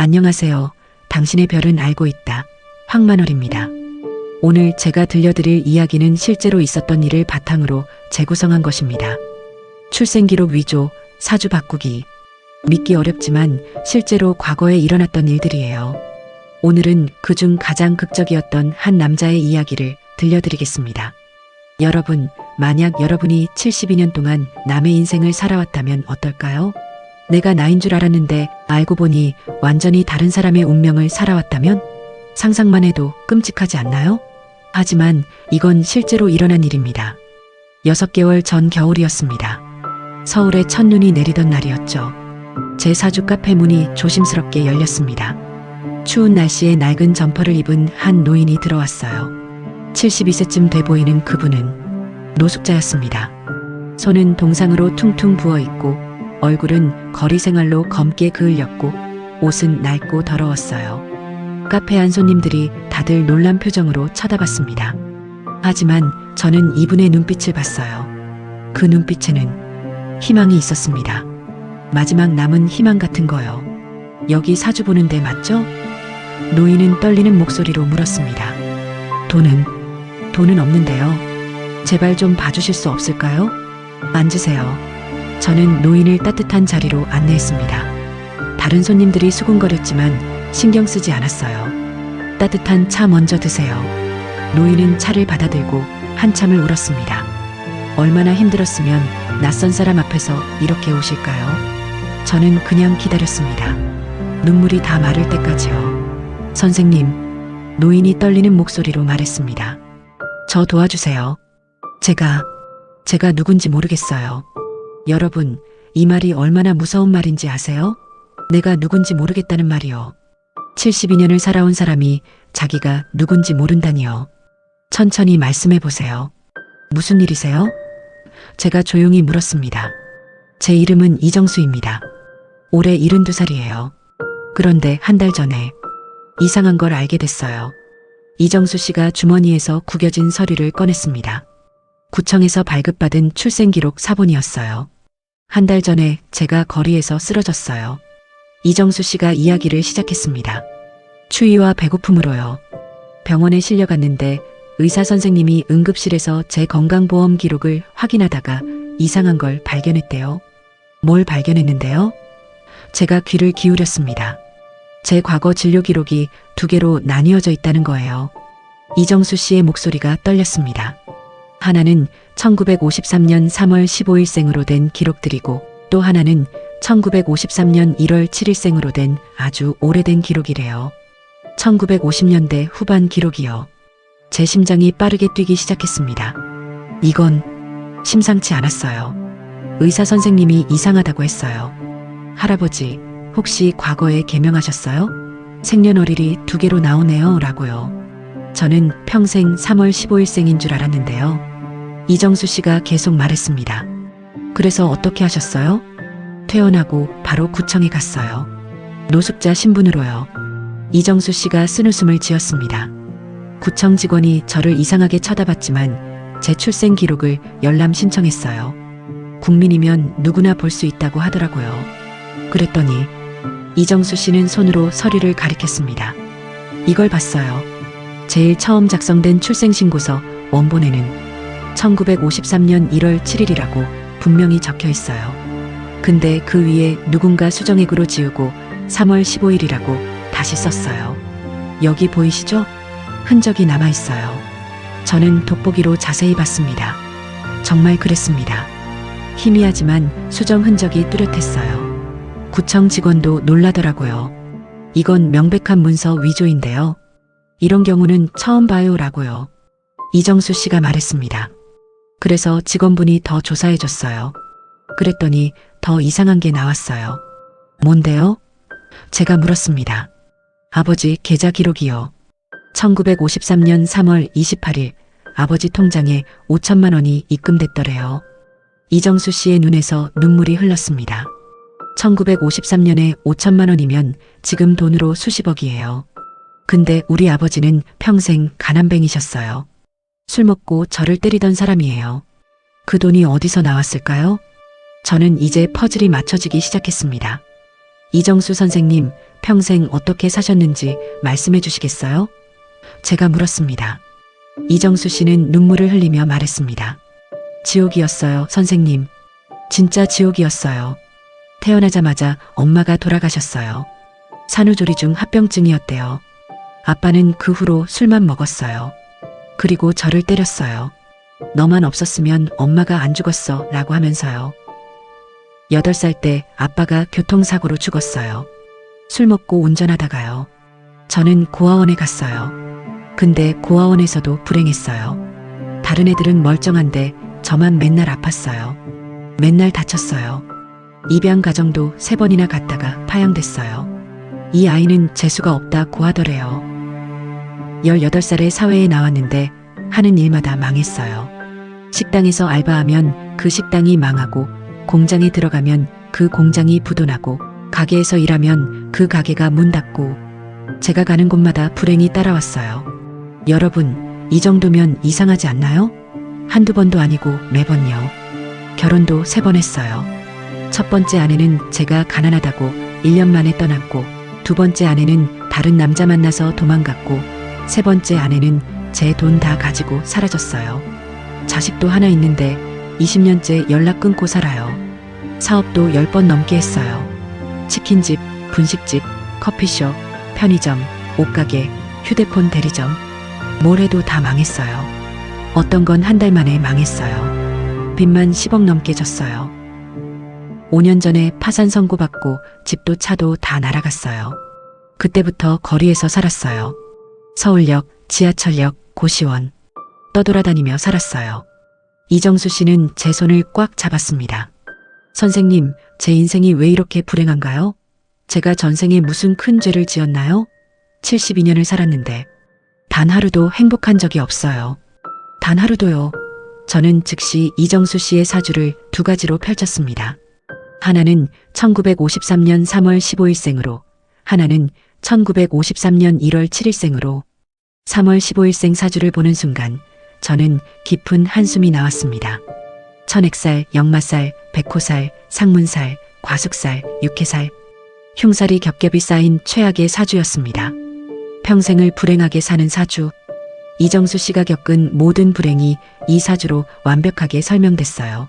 안녕하세요. 당신의 별은 알고 있다. 황만월입니다. 오늘 제가 들려드릴 이야기는 실제로 있었던 일을 바탕으로 재구성한 것입니다. 출생기록 위조, 사주 바꾸기. 믿기 어렵지만 실제로 과거에 일어났던 일들이에요. 오늘은 그중 가장 극적이었던 한 남자의 이야기를 들려드리겠습니다. 여러분, 만약 여러분이 72년 동안 남의 인생을 살아왔다면 어떨까요? 내가 나인 줄 알았는데 알고 보니 완전히 다른 사람의 운명을 살아왔다면? 상상만 해도 끔찍하지 않나요? 하지만 이건 실제로 일어난 일입니다. 6개월 전 겨울이었습니다. 서울에 첫눈이 내리던 날이었죠. 제 사주 카페 문이 조심스럽게 열렸습니다. 추운 날씨에 낡은 점퍼를 입은 한 노인이 들어왔어요. 72세쯤 돼 보이는 그분은 노숙자였습니다. 손은 동상으로 퉁퉁 부어있고 얼굴은 거리 생활로 검게 그을렸고 옷은 낡고 더러웠어요. 카페 안 손님들이 다들 놀란 표정으로 쳐다봤습니다. 하지만 저는 이분의 눈빛을 봤어요. 그 눈빛에는 희망이 있었습니다. 마지막 남은 희망 같은 거요. 여기 사주 보는데 맞죠? 노인은 떨리는 목소리로 물었습니다. 돈은 없는데요. 제발 좀 봐주실 수 없을까요? 앉으세요. 저는 노인을 따뜻한 자리로 안내했습니다. 다른 손님들이 수군거렸지만 신경 쓰지 않았어요. 따뜻한 차 먼저 드세요. 노인은 차를 받아들고 한참을 울었습니다. 얼마나 힘들었으면 낯선 사람 앞에서 이렇게 우실까요? 저는 그냥 기다렸습니다. 눈물이 다 마를 때까지요. 선생님, 노인이 떨리는 목소리로 말했습니다. 저 도와주세요. 제가 누군지 모르겠어요. 여러분, 이 말이 얼마나 무서운 말인지 아세요? 내가 누군지 모르겠다는 말이요. 72년을 살아온 사람이 자기가 누군지 모른다니요. 천천히 말씀해 보세요. 무슨 일이세요? 제가 조용히 물었습니다. 제 이름은 이정수입니다. 올해 72살이에요. 그런데 한 달 전에 이상한 걸 알게 됐어요. 이정수 씨가 주머니에서 구겨진 서류를 꺼냈습니다. 구청에서 발급받은 출생기록 사본이었어요. 한 달 전에 제가 거리에서 쓰러졌어요. 이정수 씨가 이야기를 시작했습니다. 추위와 배고픔으로요. 병원에 실려갔는데 의사 선생님이 응급실에서 제 건강보험 기록을 확인하다가 이상한 걸 발견했대요. 뭘 발견했는데요? 제가 귀를 기울였습니다. 제 과거 진료 기록이 2개로 나뉘어져 있다는 거예요. 이정수 씨의 목소리가 떨렸습니다. 하나는 1953년 3월 15일생으로 된 기록들이고 또 하나는 1953년 1월 7일생으로 된 아주 오래된 기록이래요. 1950년대 후반 기록이요. 제 심장이 빠르게 뛰기 시작했습니다. 이건 심상치 않았어요. 의사 선생님이 이상하다고 했어요. 할아버지, 혹시 과거에 개명하셨어요? 생년월일이 2개로 나오네요 라고요. 저는 평생 3월 15일생인 줄 알았는데요. 이정수 씨가 계속 말했습니다. 그래서 어떻게 하셨어요? 퇴원하고 바로 구청에 갔어요. 노숙자 신분으로요. 이정수 씨가 쓴웃음을 지었습니다. 구청 직원이 저를 이상하게 쳐다봤지만 제 출생 기록을 열람 신청했어요. 국민이면 누구나 볼 수 있다고 하더라고요. 그랬더니 이정수 씨는 손으로 서류를 가리켰습니다. 이걸 봤어요. 제일 처음 작성된 출생신고서 원본에는 1953년 1월 7일이라고 분명히 적혀 있어요. 근데 그 위에 누군가 수정액으로 지우고 3월 15일이라고 다시 썼어요. 여기 보이시죠? 흔적이 남아 있어요. 저는 돋보기로 자세히 봤습니다. 정말 그랬습니다. 희미하지만 수정 흔적이 뚜렷했어요. 구청 직원도 놀라더라고요. 이건 명백한 문서 위조인데요. 이런 경우는 처음 봐요 라고요. 이정수 씨가 말했습니다. 그래서 직원분이 더 조사해줬어요. 그랬더니 더 이상한 게 나왔어요. 뭔데요? 제가 물었습니다. 아버지 계좌 기록이요. 1953년 3월 28일 아버지 통장에 5천만 원이 입금됐더래요. 이정수 씨의 눈에서 눈물이 흘렀습니다. 1953년에 5천만 원이면 지금 돈으로 수십억이에요. 근데 우리 아버지는 평생 가난뱅이셨어요. 술 먹고 저를 때리던 사람이에요. 그 돈이 어디서 나왔을까요? 저는 이제 퍼즐이 맞춰지기 시작했습니다. 이정수 선생님, 평생 어떻게 사셨는지 말씀해 주시겠어요? 제가 물었습니다. 이정수 씨는 눈물을 흘리며 말했습니다. 지옥이었어요, 선생님. 진짜 지옥이었어요. 태어나자마자 엄마가 돌아가셨어요. 산후조리 중 합병증이었대요. 아빠는 그 후로 술만 먹었어요. 그리고 저를 때렸어요. 너만 없었으면 엄마가 안 죽었어 라고 하면서요. 8살 때 아빠가 교통사고로 죽었어요. 술 먹고 운전하다가요. 저는 고아원에 갔어요. 근데 고아원에서도 불행했어요. 다른 애들은 멀쩡한데 저만 맨날 아팠어요. 맨날 다쳤어요. 입양 가정도 3번이나 갔다가 파양됐어요. 이 아이는 재수가 없다고 하더래요. 18살에 사회에 나왔는데 하는 일마다 망했어요. 식당에서 알바하면 그 식당이 망하고, 공장에 들어가면 그 공장이 부도나고, 가게에서 일하면 그 가게가 문 닫고, 제가 가는 곳마다 불행이 따라왔어요. 여러분, 이 정도면 이상하지 않나요? 한두 번도 아니고 매번요. 결혼도 3번 했어요. 첫 번째 아내는 제가 가난하다고 1년 만에 떠났고, 두 번째 아내는 다른 남자 만나서 도망갔고, 세 번째 아내는 제 돈 다 가지고 사라졌어요. 자식도 하나 있는데 20년째 연락 끊고 살아요. 사업도 10번 넘게 했어요. 치킨집, 분식집, 커피숍, 편의점, 옷가게, 휴대폰 대리점. 뭘 해도 다 망했어요. 어떤 건 한 달 만에 망했어요. 빚만 10억 넘게 졌어요. 5년 전에 파산 선고받고 집도 차도 다 날아갔어요. 그때부터 거리에서 살았어요. 서울역, 지하철역, 고시원. 떠돌아다니며 살았어요. 이정수 씨는 제 손을 꽉 잡았습니다. 선생님, 제 인생이 왜 이렇게 불행한가요? 제가 전생에 무슨 큰 죄를 지었나요? 72년을 살았는데 단 하루도 행복한 적이 없어요. 단 하루도요. 저는 즉시 이정수 씨의 사주를 2가지로 펼쳤습니다. 하나는 1953년 3월 15일생으로, 하나는 1953년 1월 7일생으로. 3월 15일생 사주를 보는 순간 저는 깊은 한숨이 나왔습니다. 천액살, 역마살, 백호살, 상문살, 과숙살, 육해살, 흉살이 겹겹이 쌓인 최악의 사주였습니다. 평생을 불행하게 사는 사주. 이정수 씨가 겪은 모든 불행이 이 사주로 완벽하게 설명됐어요.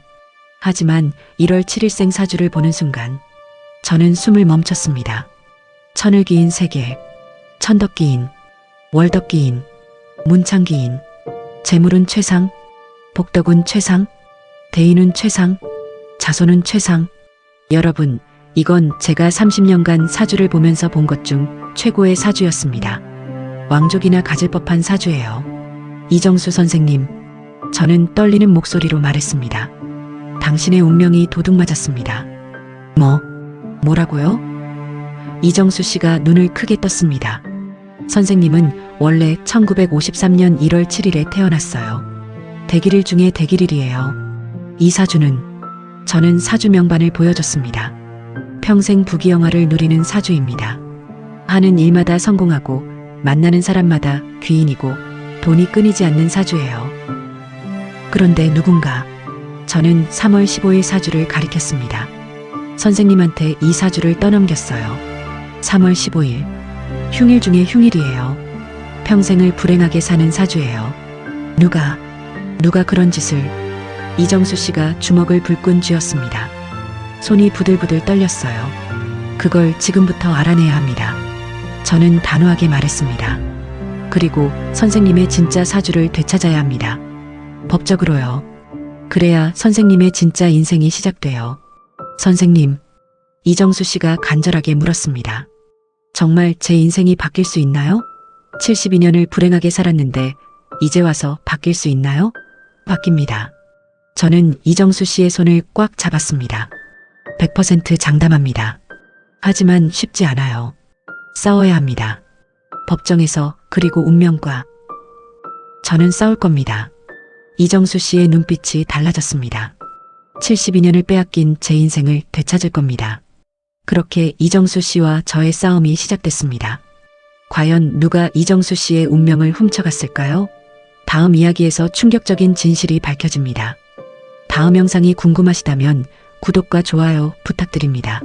하지만 1월 7일생 사주를 보는 순간 저는 숨을 멈췄습니다. 천을기인 세계, 천덕기인, 월덕기인, 문창기인, 재물은 최상, 복덕은 최상, 대인은 최상, 자손은 최상. 여러분, 이건 제가 30년간 사주를 보면서 본 것 중 최고의 사주였습니다. 왕족이나 가질 법한 사주예요. 이정수 선생님, 저는 떨리는 목소리로 말했습니다. 당신의 운명이 도둑맞았습니다. 뭐라고요? 이정수 씨가 눈을 크게 떴습니다. 선생님은 원래 1953년 1월 7일에 태어났어요. 대길일 중에 대길일이에요. 이 사주는, 저는 사주 명반을 보여줬습니다. 평생 부귀영화를 누리는 사주입니다. 하는 일마다 성공하고 만나는 사람마다 귀인이고 돈이 끊이지 않는 사주예요. 그런데 누군가, 저는 3월 15일 사주를 가리켰습니다. 선생님한테 이 사주를 떠넘겼어요. 3월 15일. 흉일 중에 흉일이에요. 평생을 불행하게 사는 사주예요. 누가 그런 짓을. 이정수 씨가 주먹을 불끈 쥐었습니다. 손이 부들부들 떨렸어요. 그걸 지금부터 알아내야 합니다. 저는 단호하게 말했습니다. 그리고 선생님의 진짜 사주를 되찾아야 합니다. 법적으로요. 그래야 선생님의 진짜 인생이 시작돼요. 선생님, 이정수 씨가 간절하게 물었습니다. 정말 제 인생이 바뀔 수 있나요? 72년을 불행하게 살았는데 이제 와서 바뀔 수 있나요? 바뀝니다. 저는 이정수 씨의 손을 꽉 잡았습니다. 100% 장담합니다. 하지만 쉽지 않아요. 싸워야 합니다. 법정에서, 그리고 운명과. 저는 싸울 겁니다. 이정수 씨의 눈빛이 달라졌습니다. 72년을 빼앗긴 제 인생을 되찾을 겁니다. 그렇게 이정수 씨와 저의 싸움이 시작됐습니다. 과연 누가 이정수 씨의 운명을 훔쳐갔을까요? 다음 이야기에서 충격적인 진실이 밝혀집니다. 다음 영상이 궁금하시다면 구독과 좋아요 부탁드립니다.